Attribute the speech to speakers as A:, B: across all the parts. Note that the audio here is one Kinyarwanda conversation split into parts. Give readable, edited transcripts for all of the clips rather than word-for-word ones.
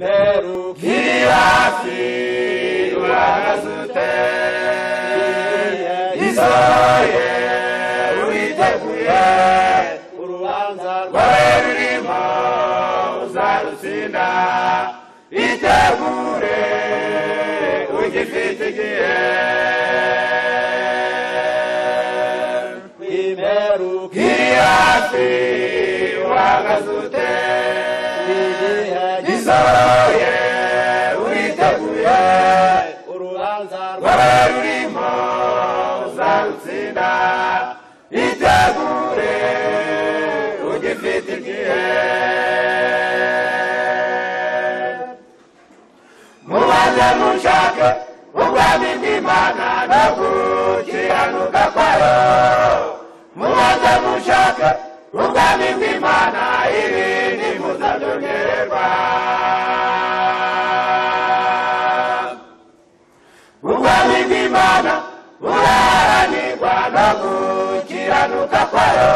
A: imperu
B: kirafi uragazute izoye uriteguye
A: urubanza
B: rwawe rurimo uzarutsinda itegure ugifite igihe
A: imperu
B: kirafi uragazute izoye uriteguye
A: urubanza
B: rwawe rurimo uzarutsinda itegure ugifite igihe mubanze mushake ubwami bw'Imana no gukiranuka kwayo mubanze mushake ubwami bw'Imana ibindi muzabyongererwa ubwami bw'Imana buraharanirwa no gukiranuka kwayo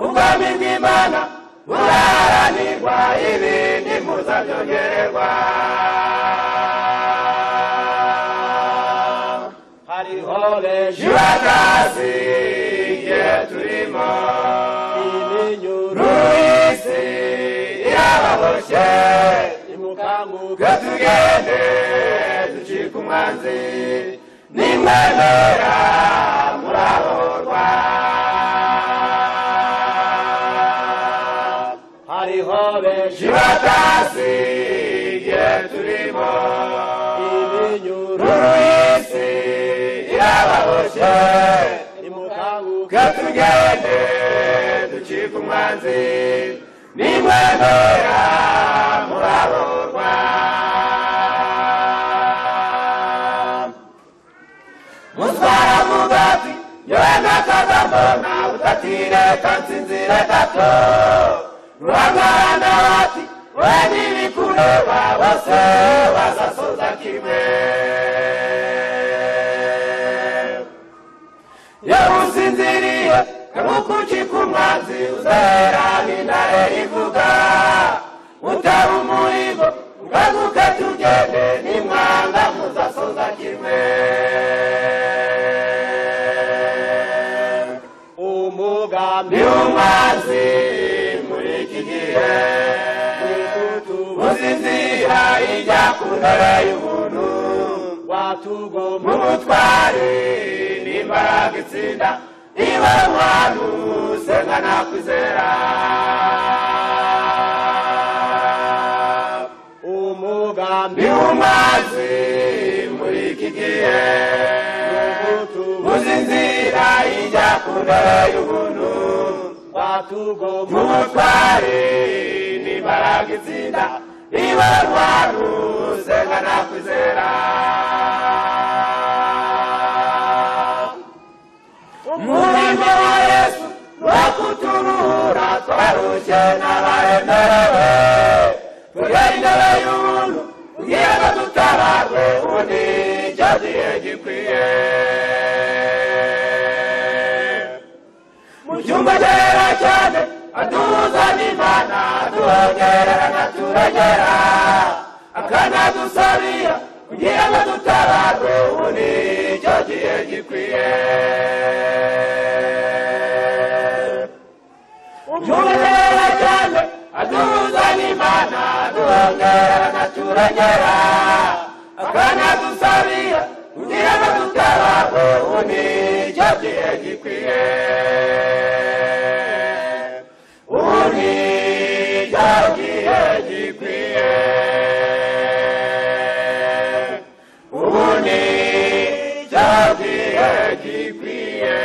B: ubwami bw'Imana buraharanirwa ibindi muzabyongererwa
A: hariho benshi
B: bakazi igihe turimo
A: iminyuru
B: ruisi irababoshye
A: imukanguka
B: tugende ducika umwanzi nimwemera muraborwa
A: hariho benshi
B: bakazi igihe turimo
A: iminyuru
B: ruisi irababoshye
A: imukanguka
B: tugende ducika umwanzi nimwemera muraborwa mutwara mugati yohana kagambona utatire kansinzire gato ruhangana bati we n'ibikureba bose bazasoza kimwe iyo usinziriye kamukucika umwanzi uzahera n'intare ivuga utaba umuhigo ugaruke tugende nimwanga muzasoza kimwe
A: umugambi
B: ni umwanzi muri iki gihe uzinzira ijya ku ntebe y'umuntu
A: watugomba
B: umutware n'imbaraga itsinda niba abantu usenga nakwizera
A: umugambi
B: ni umwanzi muri iki gihe uzinzira ijya ku ntebe y'umuntu
A: watugomba
B: umutware n'imbaraga itsinda niba abantu usenga nakwizera umurimo wa Yesu wakuturuhura twarushye n'abaremerewe tugera imbere y'umuntu kugira ngo dutabarwe ubundi icyo gihe gikwiye mu cyumba cyera cyane aduhuza n'Imana aduhongerera naturengera akanadusabira kugira ngo dutabarwe ubundi icyo gihe gikwiye umurera cyane aduhuza n'Imana aduhongerera naturengera akanadusabira kugira ngo dutabarwe ubundi icyo gihe gikwiye ubundi icyo gihe gikwiye ubundi icyo gihe gikwiye